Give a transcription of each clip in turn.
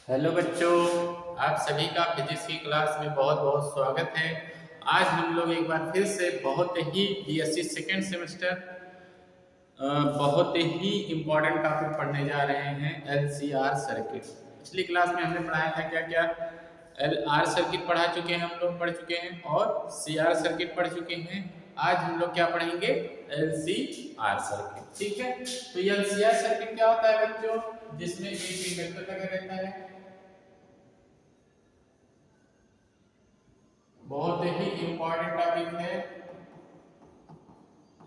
Hello बच्चों, आप सभी का फिजिक्स की क्लास में बहुत बहुत स्वागत है। आज हम लोग एक बार फिर से बहुत ही बीएससी सेकेंड सेमेस्टर बहुत ही इम्पोर्टेंट टॉपिक पढ़ने जा रहे हैं, एलसीआर सर्किट। पिछली क्लास में हमने पढ़ाया था क्या क्या, एलआर सर्किट पढ़ा चुके हैं, हम लोग पढ़ चुके हैं और सीआर सर्किट पढ़ चुके हैं। आज हम लोग क्या पढ़ेंगे, एलसीआर सर्किट। ठीक है, तो ये एलसीआर सर्किट क्या होता है बच्चों, जिसमें एक इंडक्टर लगा रहता है। बहुत ही इंपॉर्टेंट टॉपिक है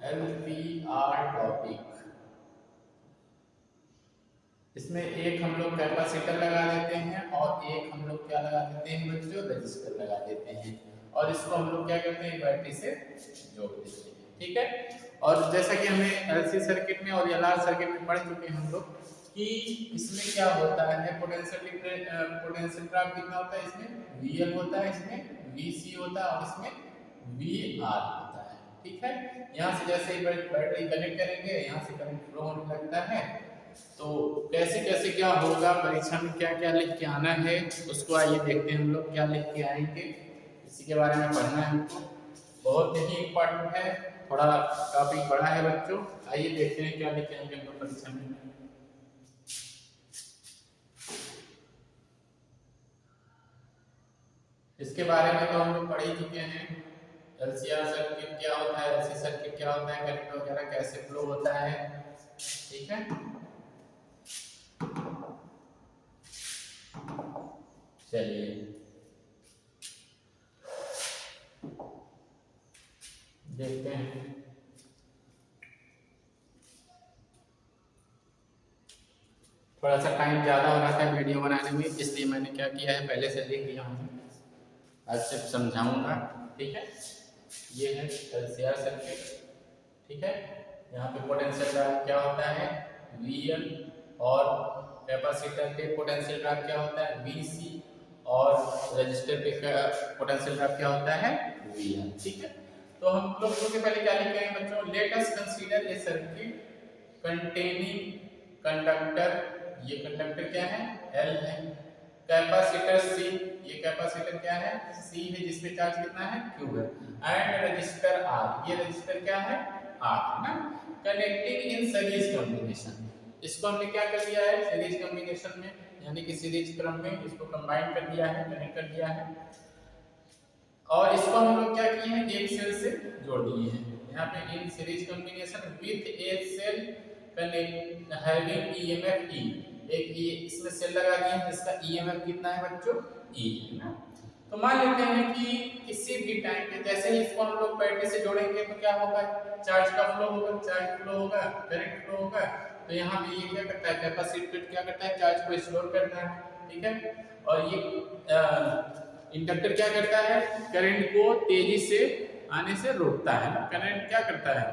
एलसीआर टॉपिक। इसमें एक हम लोग कैपेसिटर लगा देते हैं और एक हम लोग क्या लगा देते हैं बच्चों, रजिस्टर लगा देते हैं और इसको हम लोग क्या करते हैं, बैटरी से जोड़ देते हैं। ठीक है, और जैसा कि हमने एलसी सर्किट में और एलआर सर्किट में पढ़ चुके हैं हम लोग कि इसमें क्या होता है, पोटेंशियल ड्रॉप कितना होता है, इसमें वीएल होता है, इसमें वीसी होता है और इसमें वीआर होता है। ठीक है, यहाँ से जैसे ही बैटरी कनेक्ट करेंगे, यहाँ से करंट फ्लो होने लगता है। तो कैसे कैसे क्या होगा, परीक्षा में क्या क्या लिख के आना है, उसको आइए देखते हैं हम लोग क्या लिख के आएंगे। इसी के बारे में पढ़ना है हमको, बहुत ही इम्पोर्टेंट है, थोड़ा टॉपिक बड़ा है बच्चों। आइए देखते हैं क्या लिख के आएंगे हम लोग परीक्षा में। इसके बारे में तो हम लोग पढ़ ही चुके हैं, एलसीआर सर्किट क्या होता है, एलसी सर्किट क्या होता है, करंट वगैरह कैसे फ्लो होता है। ठीक है, चलिए देखते हैं। थोड़ा सा टाइम ज़्यादा हो रहा था वीडियो बनाने में, इसलिए मैंने क्या किया है, पहले से लिख लिया हूँ, आज सिर्फ समझाऊंगा। ठीक है, ये है एलसीआर सर्किट। ठीक है, यहाँ पे पोटेंशियल ड्रॉप क्या होता है, वीएल, और कैपेसिटर पे पोटेंशियल ड्रॉप क्या होता है, वीसी, और रजिस्टर पे पोटेंशियल ड्रॉप क्या होता है, वीएल। ठीक है, तो हम लोग सबसे पहले क्या लिखेंगे बच्चों, let us consider a circuit containing conductor, ये कंडक्टर क्या है, एल है, कैपेसिटर सी, ये कैपेसिटर क्या है, सी है, जिसपे चार्ज कितना है, क्यू है, एंड रजिस्टर आर, ये रजिस्टर क्या है, आर है ना, कनेक्टिंग इन सीरीज कॉम्बिनेशन। इसको हमने क्या कर दिया है, सीरीज कॉम्बिनेशन में, यानी कि सीरीज क्रम में इसको कंबाइन कर दिया है, कनेक्ट कर दिया है, और इसको हम लोग क्या किए हैं, एक सेल से जोड़ दिए हैं। यहाँ पे in series combination with a cell connect having EMF E, एक ये इसमें सेल लगा दिए हैं जिसका ईएमएफ कितना है बच्चों, ई है ना। तो मान लेते हैं कि किसी भी टाइम पे जैसे ही इसको हम लोग बैटरी से जोड़ेंगे तो क्या होगा, चार्ज का फ्लो होगा, चार्ज फ्लो होगा, करंट फ्लो होगा। तो यहाँ पे ये क्या करता है, कैपेसिटर क्या करता है, चार्ज को स्टोर करता है। ठीक है, और ये इंडक्टर क्या करता है, करंट को तेजी से आने से रोकता है ना। करंट क्या करता है,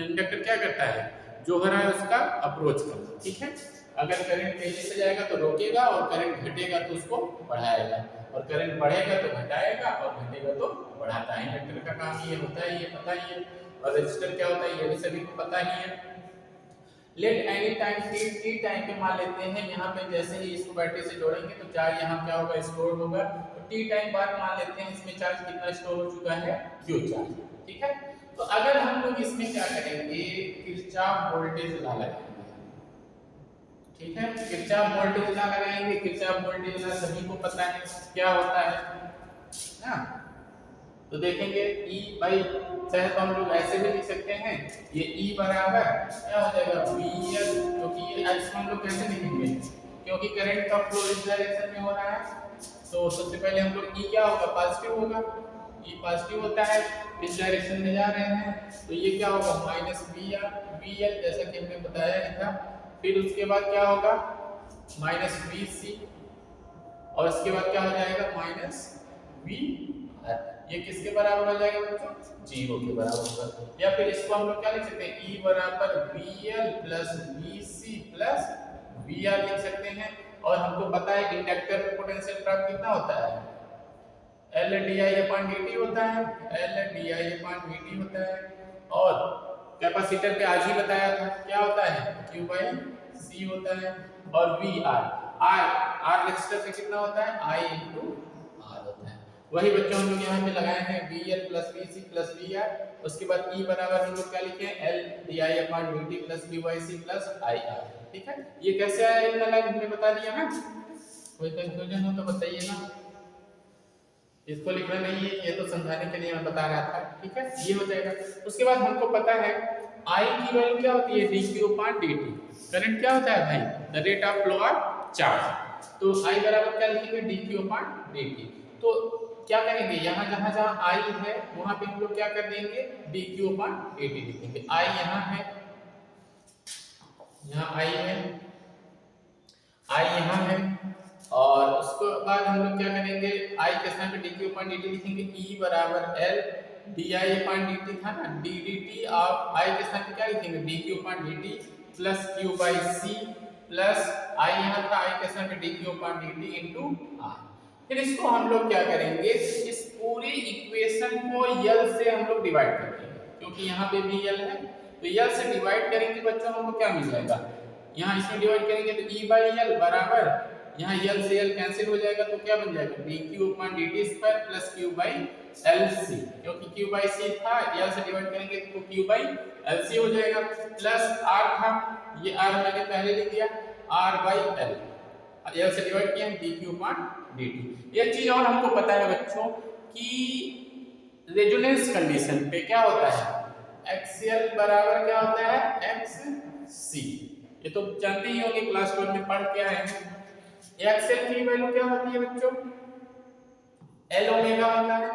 इंडक्टर क्या करता है, जो हो रहा है उसका अप्रोच करता। ठीक है, अगर करंट तेजी से जाएगा तो रोकेगा और करंट घटेगा तो उसको बढ़ाएगा, और करंट बढ़ेगा तो घटाएगा और घटेगा तो बढ़ाता है। इंडक्टर का काम ये होता है, ये पता ही है। और रजिस्टर क्या होता है, ये भी सभी को पता ही है। Let any time T time पे मान लेते हैं, यहाँ पे जैसे ही इसको बैटरी से जोड़ेंगे तो चार्ज यहाँ क्या होगा, स्टोर होगा। तो टी टाइम बाद मान लेते हैं इसमें चार्ज कितना स्टोर हो चुका है, क्यू चार्ज। ठीक है, तो अगर हम लोग इसमें क्या करेंगे, किरचॉफ वोल्टेज लॉ लगाएंगे। ठीक है, किरचॉफ वोल्टेज लॉ लगाएंगे। किरचॉफ वोल्टेज लॉ सभी को पता है क्या होता है ना। तो देखेंगे E बाई, चाहे तो हम लोग ऐसे भी लिख सकते हैं, ये E बराबर क्या हो जाएगा, VL, क्योंकि ये इसको हम लोग कैसे लिखेंगे, क्योंकि करंट का फ्लो इस डायरेक्शन में हो रहा है। तो सबसे पहले हम लोग E क्या होगा, पॉजिटिव होगा, E पॉजिटिव होता है, इस डायरेक्शन में जा रहे हैं। तो ये क्या होगा, माइनस VL, जैसा कि हमने बताया ही था। फिर उसके बाद क्या होगा, माइनस VC, और इसके बाद क्या हो जाएगा, माइनस VR। ये किसके बराबर हो जाएगा बच्चों, 0 के बराबर होगा। या फिर इसको हम लोग क्या लिख सकते हैं, E बराबर VL plus VC plus VR लिख सकते हैं। और हमको पता है इंडक्टर पे पोटेंशियल ड्रॉप कितना होता है, LdI/dt होता है, LdI/dt होता है। और कैपेसिटर पे आज ही बताया था क्या होता है, Q/C होता है। और VR, आर, आर रेजिस्टर से कितना होता है आई इंटू आर होता है। वही बच्चों हम लोग यहाँ पे लगाए हैं V L plus V C plus V R, उसके बाद ई बराबर हम लोग क्या लिखे हैं L D I upon D T plus D Y C plus I R. ठीक है, ये कैसे आया इतना लाइन हमने बता दिया ना, कोई कंफ्यूजन हो तो बताइए ना, इसको लिखना नहीं है, ये तो समझाने के लिए मैं बता रहा था। ठीक है, ये हो जाएगा। उसके बाद हमको पता है आई की वैल्यू क्या होती है D Q upon D T, current क्या होता है भाई the rate of flow of charge, तो आई बराबर क्या लिखेंगे D Q upon D T. तो क्या करेंगे यहाँ जहाँ जहाँ आई है वहाँ पे हम लोग क्या कर देंगे D Q upon D T लिखेंगे। आई यहाँ है, यहाँ आई है, आई यहाँ है, और उसके बाद हम लोग क्या करेंगे आई के स्थान पे D Q upon D T लिखेंगे, ई बराबर L D I upon D T था ना, D D T of I के स्थान पे क्या लिखेंगे D Q upon D T plus Q by C plus I यहाँ था आई के स्थान पे D Q upon D T into R. फिर इसको हम लोग क्या करेंगे इस पूरी इक्वेशन को यल से हम लोग डिवाइड करेंगे, क्योंकि यहाँ पे भी यल है तो यल से डिवाइड करेंगे बच्चों हमको क्या मिल जाएगा, यहाँ इसमें डिवाइड करेंगे तो ई बाई यल बराबर यहाँ यल से यल कैंसिल हो जाएगा तो क्या बन जाएगा D Q upon D T square plus Q by L C, क्योंकि क्यू बाई सी था यल से डिवाइड करेंगे तो क्यू बाई एल सी हो जाएगा, प्लस आर था ये आर मैंने पहले लिख दिया आर बाई एल, यल से डिवाइड किया D Q upon D T. एक चीज और हमको पता है बच्चों कि रेजोनेंस कंडीशन पे क्या होता है एक्सएल बराबर क्या होता है एक्स सी, ये तो जानते ही होंगे क्लास 12 में पढ़ के आए हैं। एक्सएल की वैल्यू क्या होती है बच्चों एल ओमेगा होता है,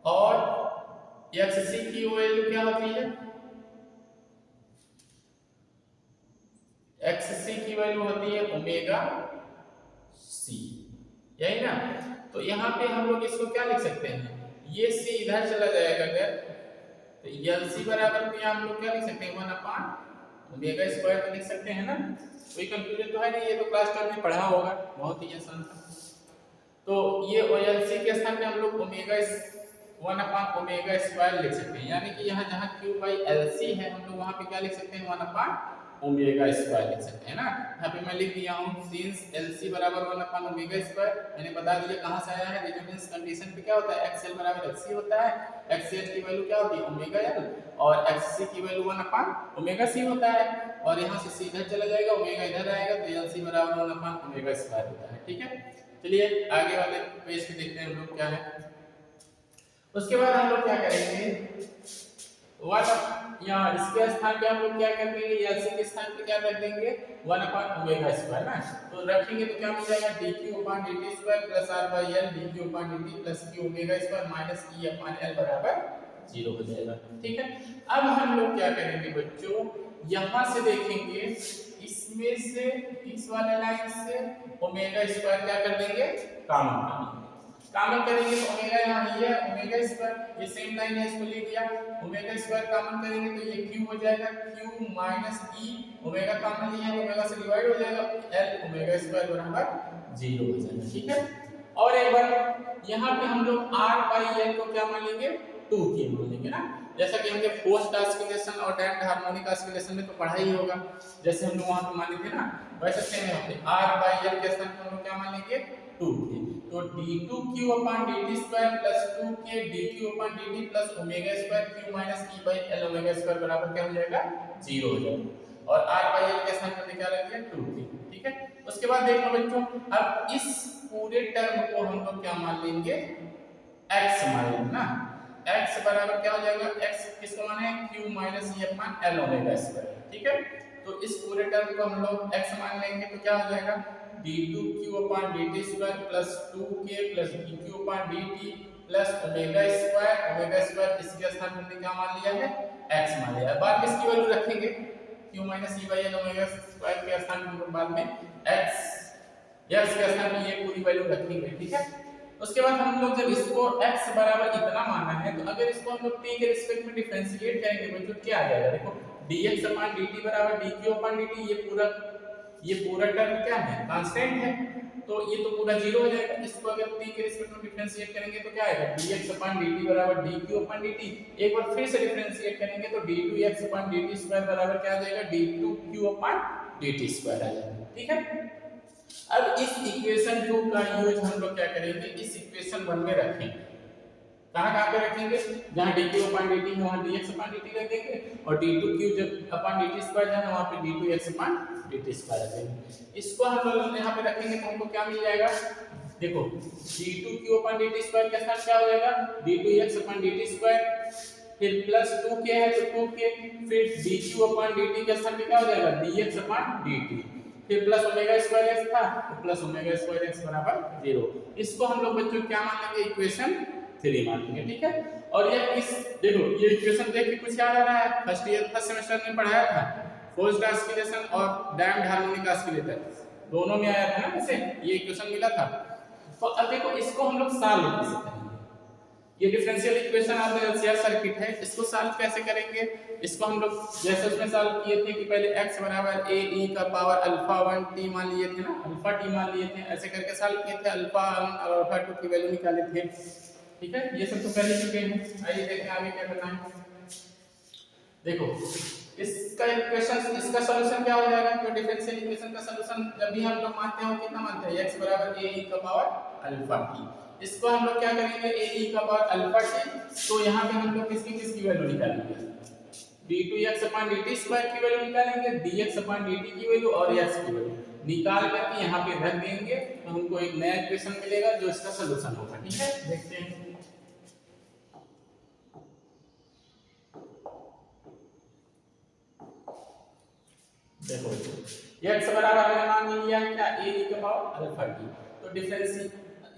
और एक्ससी की वैल्यू क्या होती है एक्ससी की वैल्यू होती है ओमेगा सी, यही ना। तो यहाँ पे हम लोग इसको क्या लिख सकते हैं ये सी इधर चला जाएगा अगर तो यल सी बराबर भी हम लोग क्या लिख सकते हैं 1 अपॉन ओमेगा स्क्वायर तो लिख सकते हैं ना, कोई कंफ्यूजन तो है नहीं, ये तो क्लास 12 में पढ़ा होगा बहुत ही आसान था। तो ये यल सी के स्थान पे हम लोग ओमेगा 1 अपॉन ओमेगा स्क्वायर लिख सकते हैं, यानी कि यहाँ जहाँ क्यू बाई एल सी है हम लोग वहाँ पे क्या लिख सकते हैं 1 अपॉन ओमेगा स्क्वायर लिख सकते हैं ना। यहाँ पे मैं लिख दिया हूँ सिंस एलसी बराबर 1 अपॉन ओमेगा स्क्वायर, मैंने बता दिया कहाँ से आया है रेजोनेंस कंडीशन पे क्या होता है एक्सएल बराबर एक्ससी होता है, एक्सएल की वैल्यू क्या होती है ओमेगा एल और एक्ससी की वैल्यू 1 अपॉन ओमेगा सी होता है, और यहाँ से सी इधर चला जाएगा ओमेगा इधर आएगा तो एलसी बराबर 1 अपॉन ओमेगा स्क्वायर होता है। ठीक है, चलिए आगे वाले पेज पे देखते हैं हम लोग क्या है। उसके बाद हम लोग क्या करेंगे यहाँ इसके स्थान पे हम लोग क्या कर देंगे एलसी के स्थान पे क्या रख देंगे 1 अपॉन ओमेगा स्क्वायर ना, तो रखेंगे तो क्या मिल जाएगा D Q upon D T square plus R by L D Q upon D T plus Q omega square minus E upon L बराबर 0 हो जाएगा। ठीक है, अब हम लोग क्या करेंगे बच्चों यहाँ से देखेंगे इसमें से इस वाले लाइन से ओमेगा स्क्वायर क्या कर देंगे कॉमन करेंगे तो ओमेगा यहाँ ये ओमेगा स्क्वायर ये सेम लाइन है इसको ले दिया ओमेगा स्क्वायर कॉमन करेंगे तो ये क्यू हो जाएगा क्यू माइनस ई ओमेगा कॉमन लिया है ओमेगा से डिवाइड हो जाएगा एल ओमेगा स्क्वायर बराबर 0 हो जाएगा। ठीक है, और एक बार यहाँ पे हम लोग r बाई एल को क्या मान लेंगे 2 के मान लेंगे ना, जैसा कि हमने फोर्स ऑस्किलेशन और डायरेक्ट हार्मोनिक ऑस्किलेशन में तो पढ़ा ही होगा, जैसे हम लोग वहां पे माने थे ना वैसे सेम यहाँ पे r बाई एल के स्थान पर हम लोग क्या मान लेंगे 2 के, तो d2q upon dt square plus 2k dq upon dt plus omega square q minus e by l omega square बराबर क्या हो जाएगा 0 हो जाएगा, और r बाई l के स्थान पर क्या रख दिया 2k। ठीक है, उसके बाद देख लो बच्चों अब इस पूरे टर्म को हम लोग क्या मान लेंगे x मान लेंगे ना, x बराबर क्या हो जाएगा x किसको माने q minus e upon l omega square. ठीक है, तो इस पूरे टर्म को हम लोग x मान लेंगे तो क्या हो जाएगा d2q upon dt square plus 2k plus dq upon dt plus omega square इसके स्थान पर क्या मान लिया है x मान लिया है, बाद में इसकी वैल्यू रखेंगे q minus e by l omega square के स्थान पर बाद में x के स्थान पर ये पूरी वैल्यू रखेंगे। ठीक है, उसके बाद हम लोग जब इसको x बराबर इतना माना है तो अगर इसको हम लोग t के रिस्पेक्ट में डिफरेंशिएट करेंगे बच्चों क्या आ जाएगा देखो dx अपॉन dt बराबर dq अपॉन dt ये पूरा टर्म क्या है कांस्टेंट है तो ये तो पूरा 0 हो जाएगा, इसको अगर t के रिस्पेक्ट में डिफरेंशिएट करेंगे तो क्या आएगा dx अपॉन dt बराबर dq अपॉन dt, एक बार फिर से डिफरेंशिएट करेंगे तो d2x अपॉन dt स्क्वायर बराबर क्या आ जाएगा d2q अपॉन dt स्क्वायर आ जाएगा। ठीक है, अब इस इक्वेशन 2 का यूज हम लोग क्या करेंगे, इस इक्वेशन 1 में रखेंगे। कहाँ कहाँ पे रखेंगे, जहाँ dt अपॉन dt है वहाँ dx अपॉन dt रख देंगे, और d2q जब अपॉन dt स्क्वायर जाना वहाँ पे d2x अपॉन dt स्क्वायर रख देंगे। इसको हम लोग यहाँ पे रखेंगे तो हमको क्या मिल जाएगा, देखो d2q अपॉन dt स्क्वायर के साथ क्या हो जाएगा, d2x अपॉन dt स्क्वायर, फिर प्लस 2k है तो 2k, फिर dq अपॉन dt के साथ क्या हो जाएगा, dx अपॉन dt, फिर प्लस ओमेगा स्क्वायर x था तो प्लस ओमेगा स्क्वायर x बराबर 0। इसको हम लोग बच्चों क्या मान लेंगे, इक्वेशन 3 मान लेंगे, ठीक है। और ये इस देखो ये इक्वेशन देख के कुछ याद आ रहा है, फर्स्ट सेमेस्टर में पढ़ाया था, फोर्स्ड ऑस्किलेशन और डैम्ड हार्मोनिक ऑस्किलेटर, दोनों में आया था ना, वैसे ये इक्वेशन मिला था। तो अब देखो इसको हम लोग सॉल्व कैसे करेंगे, ये differential equation of the LCR circuit है, इसको सॉल्व कैसे करेंगे, इसको हम लोग जैसे उसमें सॉल्व किए थे कि पहले x बराबर a e का पावर अल्फा 1 t मान लिए थे ना, अल्फा t मान लिए थे, ऐसे करके सॉल्व किए थे, अल्फा 1 और अल्फा 2 की वैल्यू निकाले थे, ठीक है। ये सब तो कर ही चुके हैं, आइए देखते हैं आगे क्या करना है। देखो इसका इक्वेशन, इसका सॉल्यूशन क्या हो जाएगा, तो डिफरेंशियल इक्वेशन का सॉल्यूशन जब भी हम लोग मानते हो कितना मानते हैं, x बराबर a e का पावर अल्फा t, इसको हम लोग क्या करेंगे, a e का पावर अल्फा t, तो यहाँ पे हम लोग किसकी वैल्यू निकालेंगे, d2x अपॉन dt स्क्वायर की वैल्यू निकालेंगे, dx अपॉन dt की वैल्यू और x की वैल्यू निकाल करके यहाँ पे रख देंगे, तो हमको एक नया इक्वेशन मिलेगा जो इसका सॉल्यूशन होगा, ठीक है। देखते हैं, देखो x बराबर हमने मान लिया क्या, a e का पावर अल्फा t, तो डिफरेंशियल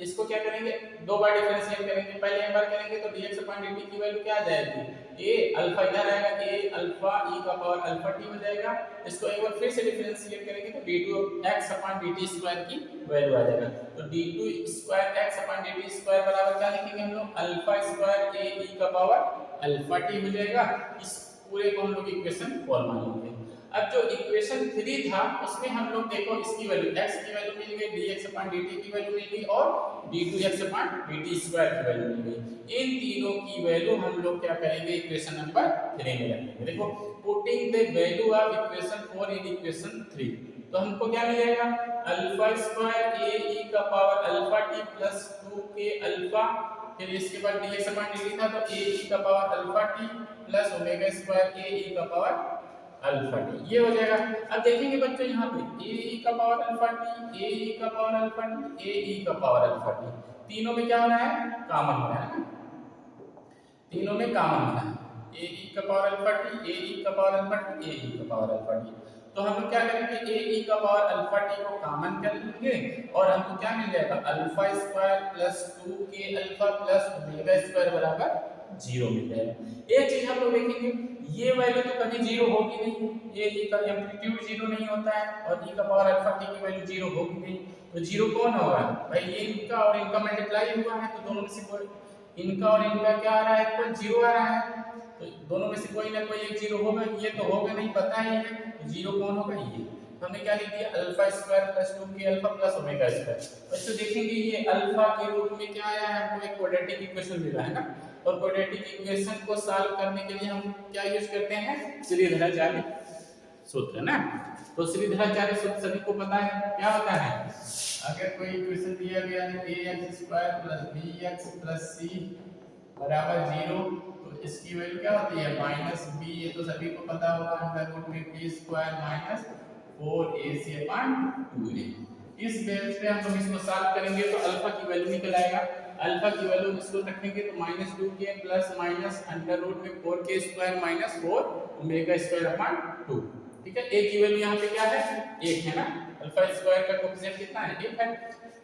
इसको क्या करेंगे, दो बार डिफरेंशिएट करेंगे, पहले एक बार करेंगे तो dx अपॉन dt की वैल्यू क्या आ जाएगी, a अल्फा इधर आएगा, a अल्फा e का पावर अल्फा t हो जाएगा, इसको एक बार फिर से डिफरेंशिएट करेंगे तो d2x अपॉन dt स्क्वायर की वैल्यू आ जाएगा, तो d2 square x upon dt square बराबर क्या लिखेंगे हम लोग, अल्फा स्क्वायर a e का पावर अल्फा t हो जाएगा। इस पूरे को हम लोग इक्वेशन 4 मान लेंगे। अब जो इक्वेशन 3 था उसमें हम लोग देखो इसकी वैल्यू x की वैल्यू मिल गई, dx अपॉन dt की वैल्यू मिल गई और d2x अपॉन dt स्क्वायर की वैल्यू मिल गई। इन तीनों की वैल्यू हम लोग क्या करेंगे, इक्वेशन नंबर 3 में रखेंगे। देखो putting the value of equation 4 in equation 3, तो हमको क्या मिलेगा, अल्फा स्क्वायर a e का power alpha t plus 2k alpha, फिर इसके बाद dx अपॉन dt था तो a e का power alpha t plus omega square a e का पावर अल्फा टी, ये हो जाएगा। अब देखेंगे बच्चों यहाँ पे a e का power alpha T, a e का power alpha T, a e का पावर अल्फा टी, तीनों में क्या होना है, कॉमन होना है ना, तीनों में कॉमन होना है, a e का power alpha T, a e का power alpha T, a e का पावर अल्फा टी, तो हम लोग क्या करेंगे, a e का पावर अल्फा टी को कॉमन कर लेंगे और हमको क्या मिल जाएगा, alpha square plus 2k alpha plus omega square बराबर 0 मिल जाएगा। एक चीज हम लोग देखेंगे, ये वैल्यू तो कभी 0 होगी नहीं, ये e का एम्पलीट्यूड 0 नहीं होता है और e का पावर अल्फा t की वैल्यू 0 होगी नहीं, तो 0 कौन होगा भाई, ये इनका और इनका मल्टीप्लाई हुआ है तो दोनों में से कोई, इनका और इनका क्या आ रहा है, इक्वल 0 आ रहा है, तो दोनों में से कोई ना कोई एक 0 होगा, ये तो होगा नहीं पता ही है, तो 0 कौन होगा, ये तो हमने क्या लिख दिया, alpha square plus 2k alpha plus omega square. बच्चों देखेंगे ये अल्फा के रूप में क्या आया है, हमको एक क्वाड्रेटिक इक्वेशन मिला है ना, और क्वाड्रेटिक इक्वेशन को सॉल्व करने के लिए हम क्या यूज करते हैं, श्रीधराचार्य सूत्र ना, तो श्रीधराचार्य सूत्र सभी को पता है क्या होता है, अगर कोई इक्वेशन दिया गया है ax square plus bx plus c बराबर 0, तो इसकी वैल्यू क्या होती है, माइनस b, ये तो सभी को पता होगा, अंडर रूट में b square minus 4ac upon 2a। इस बेस पे हम लोग इसको सॉल्व करेंगे तो अल्फा की वैल्यू निकल आएगा, अल्फा की वैल्यू इसको रखेंगे तो minus 2k plus minus under root में 4k square minus 4 omega square upon 2, ठीक है। a की वैल्यू यहाँ पे क्या है, 1 है ना, अल्फा स्क्वायर का कोएफिशिएंट कितना है, 1 है।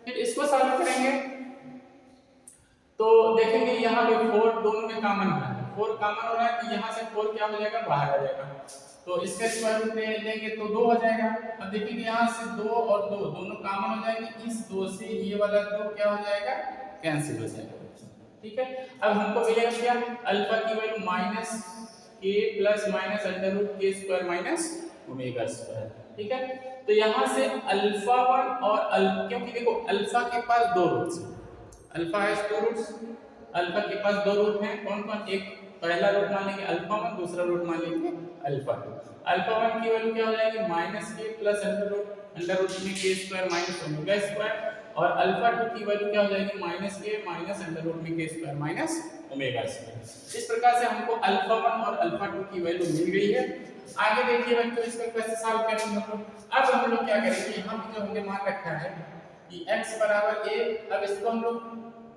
फिर इसको सॉल्व करेंगे तो देखेंगे यहाँ पे 4 दोनों में कॉमन है, 4 कॉमन हो रहा है तो यहाँ से 4 क्या हो जाएगा, बाहर आ जाएगा, तो इसका स्क्वायर रूट ले लेंगे तो 2 हो जाएगा। अब देखेंगे यहाँ से 2 और 2 दोनों कॉमन हो जाएंगे, इस 2 से ये वाला 2 क्या हो जाएगा, कैंसिल हो जाएगा, ठीक है। अब हमको मिलेगा क्या, अल्फा की value minus k plus minus under root k square minus omega square, ठीक है। तो यहाँ से अल्फा 1 और क्योंकि देखो अल्फा के पास 2 रूट्स हैं, अल्फा हैज 2 रूट्स, अल्फा के पास 2 रूट हैं, कौन कौन, एक पहला रूट मान लेंगे अल्फा 1, दूसरा रूट मान लेंगे अल्फा 2। अल्फा 1 की वैल्यू क्या हो जाएगी -k प्लस अंडर रूट में k square minus omega square, और अल्फा 2 की वैल्यू क्या हो जाएगी -k माइनस अंडर रूट में k square minus omega square. इस प्रकार से हमको अल्फा 1 और अल्फा 2 की वैल्यू मिल गई है। आगे देखिए बच्चों इसका कैसे सॉल्व करेंगे हम लोग। अब हम लोग क्या करेंगे, यहाँ पे जो हमने मान रखा है कि x बराबर a, अब इसको हम लोग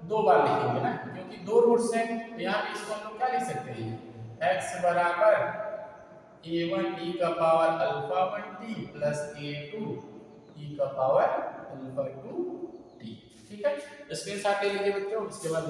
दो बार लिखेंगे ना, क्योंकि दो रूट्स हैं, तो यहाँ पे इसको हम लोग क्या लिख सकते हैं, x बराबर a1 e का power alpha 1 t plus a2 e का पावर अल्फा 2 t। ठीक है, स्क्रीनशॉट ले लीजिए बच्चों। उसके बाद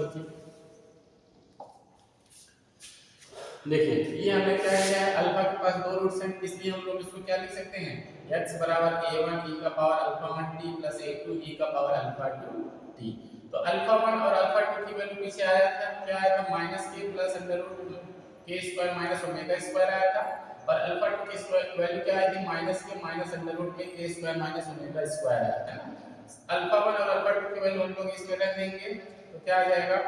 देखिए ये हमने क्या किया है, अल्फा के पास दो रूट्स हैं, इसलिए हम लोग इसको क्या लिख सकते हैं, x बराबर a1 e का power alpha 1 t plus a2 e का पावर अल्फा 2 t। तो अल्फा 1 और अल्फा 2 की वैल्यू पीछे आया था, क्या आया था, -k plus under root k square minus omega square आया था, और अल्फा 2 की वैल्यू क्या आई थी, -k माइनस अंडर रूट में k square minus omega square आया था ना। अल्फा 1 और अल्फा 2 की वैल्यू हम लोग इसमें रख देंगे तो क्या आ जाएगा।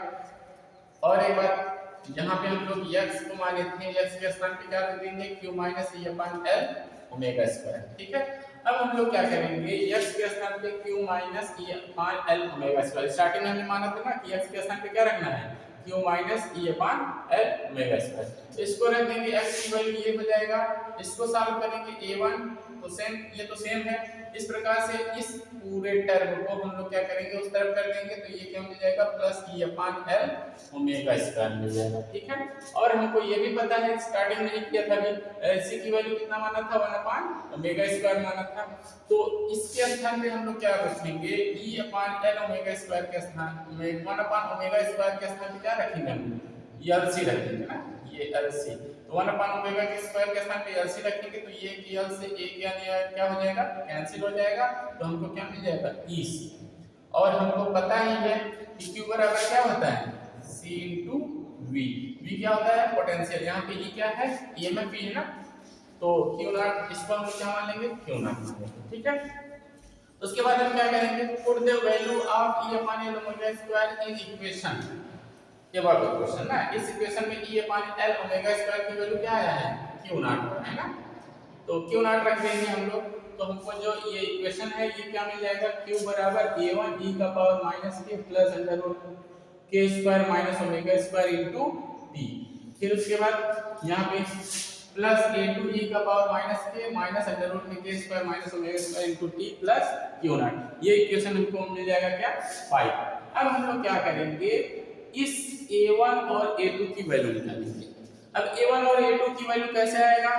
और एक बात, यहाँ पे हम लोग x को मान लेते हैं, x के स्थान पे क्या रख देंगे, q minus e upon l omega square. ठीक है, अब हम लोग क्या करेंगे, x के स्थान पे q minus e upon l omega square. Starting में हमने माना था ना कि x के स्थान पे क्या रखना है, q minus e upon l omega square. इसको रख देंगे, x की वैल्यू ये हो जाएगा, इसको सॉल्व करेंगे a1 तो सेम, ये तो सेम है। इस प्रकार से इस पूरे टर्म को हम लोग क्या करेंगे, उस तरफ कर देंगे, तो ये क्या मिल जाएगा, plus e upon l omega square मिल जाएगा। ठीक है, और हमको ये भी पता है, स्टार्टिंग में ही किया था अभी, c की वैल्यू कितना माना था, 1 अपॉन ओमेगा स्क्वायर माना था। तो इसके स्थान पे हम लोग क्या रखेंगे, e upon l omega square के स्थान में 1 अपॉन ओमेगा स्क्वायर के स्थान पे क्या रखेंगे, हम lc रखेंगे ना, ये lc। तो 1 अपॉन ओमेगा के स्क्वायर के स्थान पे lc रखेंगे, तो ये l से a क्या हो जाएगा, कैंसिल हो जाएगा, तो हमको क्या मिल जाएगा, ec। और हमको पता ही है कि q बराबर क्या होता है, c इंटू v। v क्या होता है, पोटेंशियल। यहाँ पे e क्या है, ईएमएफ है ना, तो q नॉट, इसको हम क्या मान लेंगे, q नॉट मान लेंगे। ठीक है, उसके बाद हम क्या करेंगे, put the value of e upon l omega square in equation. ये बात क्वेश्चन ना, इस इक्वेशन में e upon l omega square की वैल्यू क्या आया है, q नॉट है ना, तो q नॉट रख देंगे हम लोग। तो हमको जो ये इक्वेशन है ये क्या मिल जाएगा, q बराबर a1 e का power -k plus under root k square minus omega square into t। फिर उसके बाद यहाँ पे प्लस a2 e का power -k minus under root में k square minus omega square into t plus q nought. ये equation हमको मिल जाएगा क्या, 5। अब हम लोग क्या करेंगे, इस a1 और a2 की वैल्यू निकालेंगे। अब a1 और a2 की वैल्यू कैसे आएगा,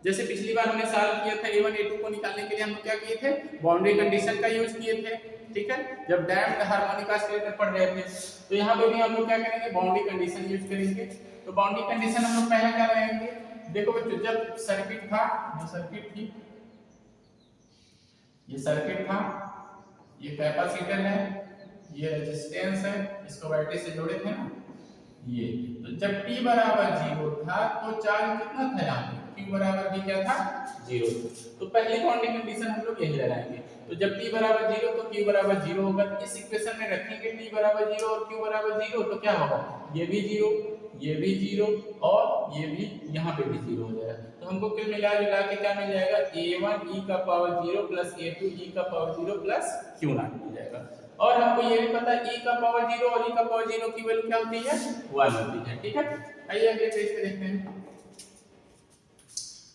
जैसे पिछली बार हमने सॉल्व किया था, a1 a2 को निकालने के लिए हम क्या किए थे, बाउंड्री कंडीशन का यूज किए थे। ठीक है, जब डैम्प्ड हार्मोनिक ऑसिलेटर पढ़ रहे थे, तो यहाँ पे भी हम लोग क्या करेंगे, बाउंड्री कंडीशन यूज करेंगे। तो बाउंड्री कंडीशन हम लोग पहले क्या रहेंगे, देखो बच्चों, जब सर्किट था, जो सर्किट थी, ये सर्किट था, ये कैपेसिटर है, ये रेजिस्टेंस है, इसको बैटरी से जोड़े थे ना ये। तो जब t बराबर 0 था तो चार्ज कितना था, यहाँ पे q बराबर भी क्या था, 0। तो पहली बाउंड्री कंडीशन हम लोग यही लगाएंगे। तो जब t बराबर 0 तो q बराबर 0 होगा। इस इक्वेशन में रखेंगे t बराबर 0 और q बराबर 0, तो क्या होगा, ये भी 0, ये भी 0 और ये भी यहाँ पे भी 0 हो जाएगा। तो हमको कुल मिला जुला के क्या मिल जाएगा, a1 e का पावर 0 प्लस a2 e का पावर 0 प्लस q नॉट मिल जाएगा। और हमको ये भी पता है e का पावर 0 और e का पावर 0 की वैल्यू क्या होती है, 1 होती है। ठीक है, आइए अगले पेज पे देखते हैं।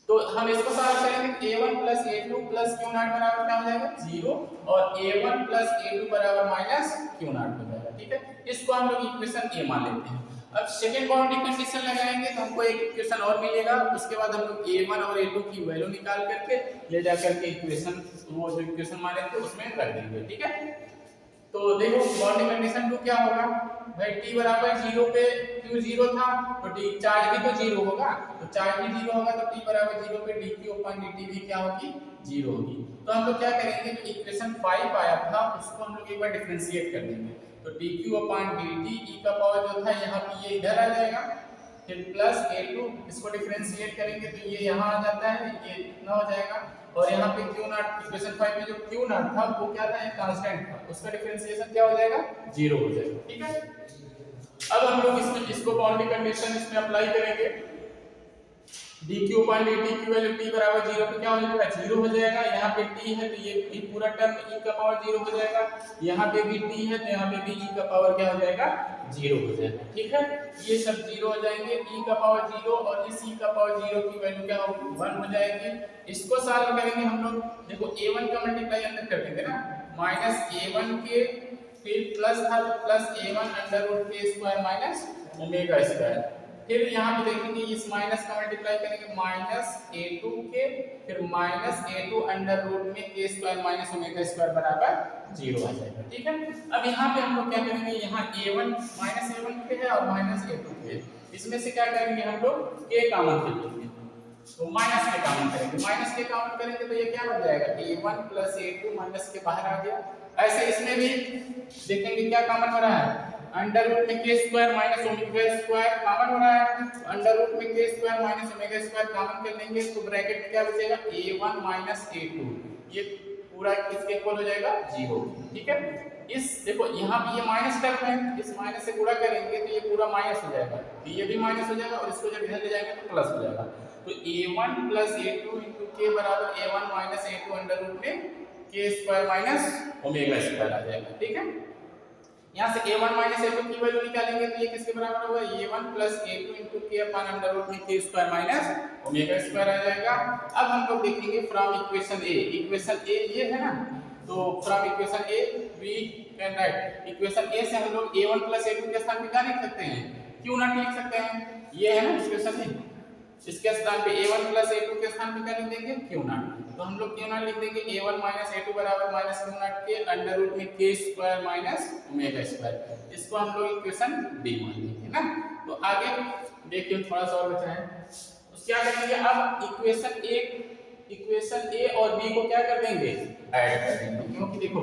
तो हम इसको सॉल्व करेंगे, a1 plus a2 plus q not बराबर क्या हो जाएगा, 0, और a1 प्लस a2 बराबर माइनस q नॉट हो जाएगा। ठीक है, इसको हम लोग इक्वेशन a मान लेते हैं। अब सेकंड बाउंड्री कंडीशन लगाएंगे तो हमको एक इक्वेशन और मिलेगा। उसके बाद हम लोग a1 और a2 की वैल्यू निकाल करके ले जा करके इक्वेशन, वो जो इक्वेशन माने थे उसमें रख देंगे। ठीक है, तो देखो बाउंड्री कंडीशन 2 क्या होगा भाई, t बराबर 0 पे q 0 था, तो t चार्ज भी तो 0 होगा, तो चार्ज भी 0 होगा, तो t बराबर 0 पे dq upon dt भी क्या होगी, 0 होगी। तो हम लोग क्या करेंगे, जो इक्वेशन 5 आया था उसको हम लोग एक बार डिफरेंशिएट कर देंगे। तो dq upon dt e का पावर जो था यहाँ पे ये इधर आ जाएगा, फिर प्लस a2, इसको डिफरेंशिएट करेंगे तो ये यहाँ आ जाता है, ये इतना हो जाएगा। और यहाँ पे q नॉट, इक्वेशन 5 में जो q नॉट था वो क्या था, एक कांस्टेंट था, उसका डिफरेंशिएशन क्या हो जाएगा, 0 हो जाएगा। ठीक है, अब हम लोग इसमें इसको बाउंड्री कंडीशन इसमें अप्लाई करेंगे। dq upon dt की वैल्यू t बराबर 0 पे क्या हो जाएगा 0 हो जाएगा। यहाँ पे t है तो ये पूरा टर्म e का पावर 0 हो जाएगा। यहाँ पे भी t है तो यहाँ पे भी e का पावर क्या हो जाएगा 0 हो जाएगा। ठीक है, ये सब 0 हो जाएंगे। e का पावर 0 और इस e का पावर 0 की वैल्यू क्या होगी 1 हो जाएगी। इसको सॉल्व करेंगे हम लोग। देखो a1 का मल्टीप्लाई अंदर कर देंगे ना, माइनस a1 के फिर प्लस था तो प्लस a1 अंडर रूट के स्क्वायर माइनस ओमेगा स्क्वायर। फिर यहाँ पे देखेंगे इस माइनस का मल्टीप्लाई करेंगे माइनस a2 के फिर माइनस a2 अंडर रूट में K square minus omega square बराबर 0 आ जाएगा। ठीक है, अब यहाँ पे हम लोग क्या करेंगे, यहाँ a1 माइनस a1 पे है और माइनस a2 पे है, इसमें से क्या करेंगे हम लोग k कॉमन ले लेंगे तो माइनस के कॉमन करेंगे। माइनस के कॉमन करेंगे तो ये क्या बन जाएगा a1 प्लस a2 माइनस के बाहर आ गया। ऐसे इसमें भी देखेंगे क्या कॉमन हो रहा है, अंडर रूट में K square minus omega square common हो रहा है। अंडर रूट में K square minus omega square common कर लेंगे तो ब्रैकेट में क्या बचेगा a1 माइनस a2, ये पूरा किसके इक्वल हो जाएगा 0। ठीक है, इस देखो यहाँ पे ये माइनस टर्म है, इस माइनस से गुणा करेंगे तो ये पूरा माइनस हो जाएगा, तो ये भी माइनस हो जाएगा और इसको जब इधर ले जाएंगे तो प्लस हो जाएगा। तो a1 प्लस a2 इंटू के बराबर a1 minus a2 under root में K square minus omega square आ जाएगा। ठीक है, यहाँ से a1 माइनस a2 की वैल्यू निकालेंगे तो ये किसके बराबर होगा a1 प्लस a2 इंटू के अपान अंडर रूट में K square minus omega square आ जाएगा। अब हम लोग देखेंगे from equation A, equation A ये है ना, तो from equation A we can write, equation A से हम लोग a1 प्लस a2 के स्थान पे क्या लिख सकते हैं, क्यों नॉट लिख सकते हैं, ये है ना इक्वेशन ए, इसके स्थान पे a1 प्लस a2 के स्थान पे क्या लिख देंगे क्यू नॉट, तो हम लोग क्यू नॉट लिख देंगे a1 माइनस a2 बराबर माइनस क्यू नॉट के अंडर रूट में K square minus omega square, इसको हम लोग इक्वेशन बी मान लेंगे ना। तो आगे देखिए थोड़ा सा और बचा है, तो क्या करेंगे अब इक्वेशन ए और बी को क्या कर देंगे ऐड कर देंगे, क्योंकि देखो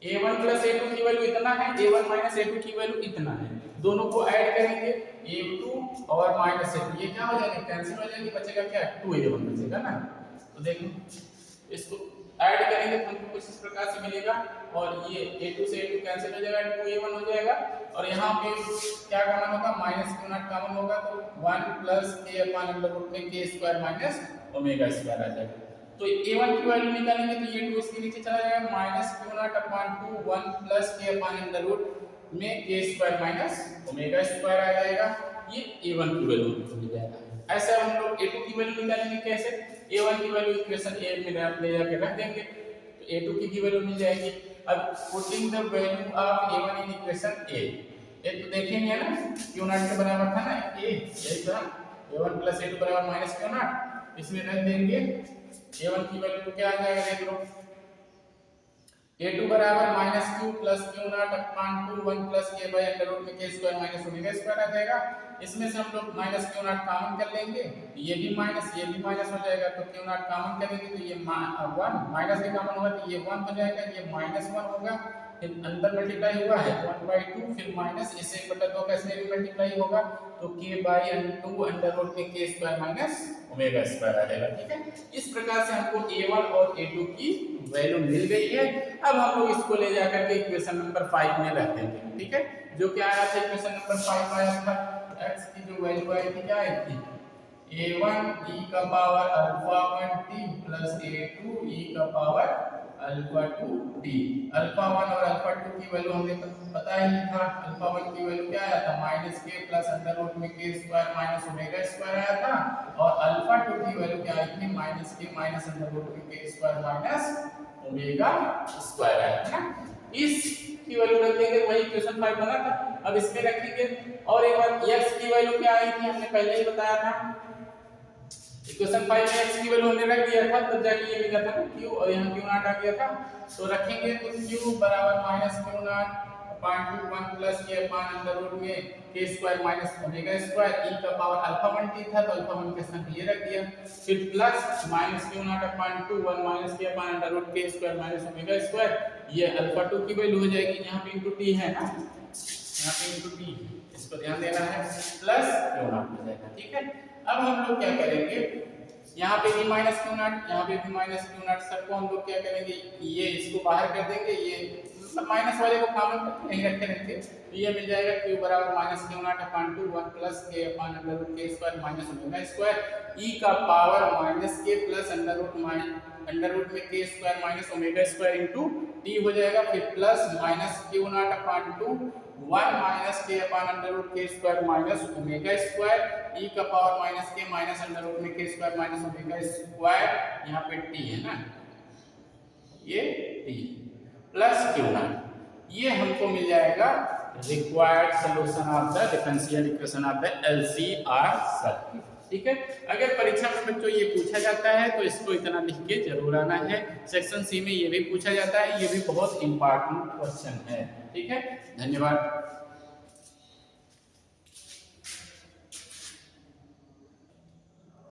a1 प्लस a2 की वैल्यू इतना है, a1 माइनस a2 की वैल्यू इतना है, दोनों को ऐड करेंगे a2 और माइनस a2 ये क्या हो जाएगा कैंसिल हो जाएंगे, बचेगा क्या 2a1 बचेगा ना। तो देखो इसको ऐड करेंगे तो हमको कुछ इस प्रकार से मिलेगा और ये a2 से a2 कैंसिल हो जाएगा 2a1 हो जाएगा और यहाँ पे क्या कॉमन होगा माइनस क्यू नॉट कॉमन होगा तो 1 प्लस के अपान अंडर रूट में K square minus omega square आ जाएगा। तो a1 की वैल्यू निकालेंगे तो ये 2 इसके नीचे चला जाएगा minus Q not upon 2 1 plus के अपान अंडर रूट में K square minus omega square आ जाएगा, ये a1 की वैल्यू मिल जाएगा। ऐसे हम लोग a2 की वैल्यू निकालेंगे कैसे, a1 की वैल्यू इक्वेशन ए में ले जाके रख देंगे तो a2 की भी वैल्यू मिल जाएगी। अब putting the value of a1 in equation A, एक तो देखेंगे ना क्यू नॉट के बराबर था ना a, यही था a1 प्लस a2 बराबर माइनस क्यू नॉट, इसमें रख देंगे a1 की वैल्यू तो क्या आ जाएगा देख लो a2 बराबर minus Q plus Q not upon 2 1 plus के बाय अंडर रूट में K square minus omega square आ जाएगा। इसमें से हम लोग माइनस क्यू नॉट कॉमन कर लेंगे, ये भी माइनस हो जाएगा तो क्यू नॉट कॉमन करेंगे तो ये 1 माइनस भी कॉमन होगा तो ये 1 हो जाएगा, ये माइनस 1 होगा, फिर अंदर मल्टीप्लाई हुआ है 1/2 फिर माइनस इसे 1/2 का इसमें भी मल्टीप्लाई होगा तो k बाय 2 अंडर रूट में K square minus omega square आ जाएगा। ठीक है, इस प्रकार से हमको a1 और a2 की वैल्यू मिल गई है। अब हम लोग इसको ले जाकर के इक्वेशन नंबर 5 में रख देंगे। ठीक है, जो क्या आया था इक्वेशन नंबर 5 आया था, x की जो वैल्यू आई थी क्या आई थी a1 e का power alpha 1 t plus a2 e का पावर अल्फा 2 t। अल्फा 1 और अल्फा 2 की वैल्यू हमें पता ही था, अल्फा 1 की वैल्यू क्या आया था माइनस के प्लस अंडर रूट में K square minus omega square आया था और अल्फा 2 की वैल्यू क्या आई थी माइनस के माइनस अंडर रूट में K square minus omega square आया था ना। इस की वैल्यू रख देंगे, वही इक्वेशन 5 बना था, अब इसमें रखेंगे। और एक बार x की वैल्यू क्या आई थी हमने पहले ही बताया था, इक्वेशन 5 में x की वैल्यू हमने रख दिया था तब जाके ये मिला था ना q और यहाँ q नॉट आ गया था, तो रखेंगे तो q बराबर minus q not upon 2 1 plus के अपान अंडर रूट में K square minus omega square e का पावर अल्फा 1 t था तो अल्फा 1 के स्थान पे ये रख दिया, फिर plus minus q not upon 2 1 minus के अपान अंडर रूट के स्क्वायर माइनस ओमेगा स्क्वायर, ये अल्फा 2 की वैल्यू हो जाएगी, यहाँ पे इनटू t है ना, यहाँ पे इनटू t, इसको ध्यान देना है, प्लस q नॉट हो जाएगा। ठीक है, अब हम लोग क्या करेंगे यहाँ पे भी माइनस क्यू नॉट, यहाँ पे भी माइनस क्यू नॉट, सबको हम लोग क्या करेंगे, ये इसको बाहर कर देंगे, ये मतलब माइनस वाले को कॉमन करके नहीं रखे रहेंगे, तो ये मिल जाएगा q बराबर minus Q nought upon 2 1 plus k upon under root k square minus omega square e का power minus k plus under root में k square minus omega square into t हो जाएगा, फिर plus minus Q nought upon 2 1 minus k upon under root k square minus omega square e का power minus k minus under root में k square minus omega square, यहाँ पे t है ना, ये t प्लस क्यू नॉट, ये हमको मिल जाएगा required solution of the differential equation of the LCR circuit. ठीक है, अगर परीक्षा में बच्चों ये पूछा जाता है तो इसको इतना लिख के जरूर आना है। सेक्शन सी में ये भी पूछा जाता है, ये भी बहुत इंपॉर्टेंट क्वेश्चन है। ठीक है, धन्यवाद।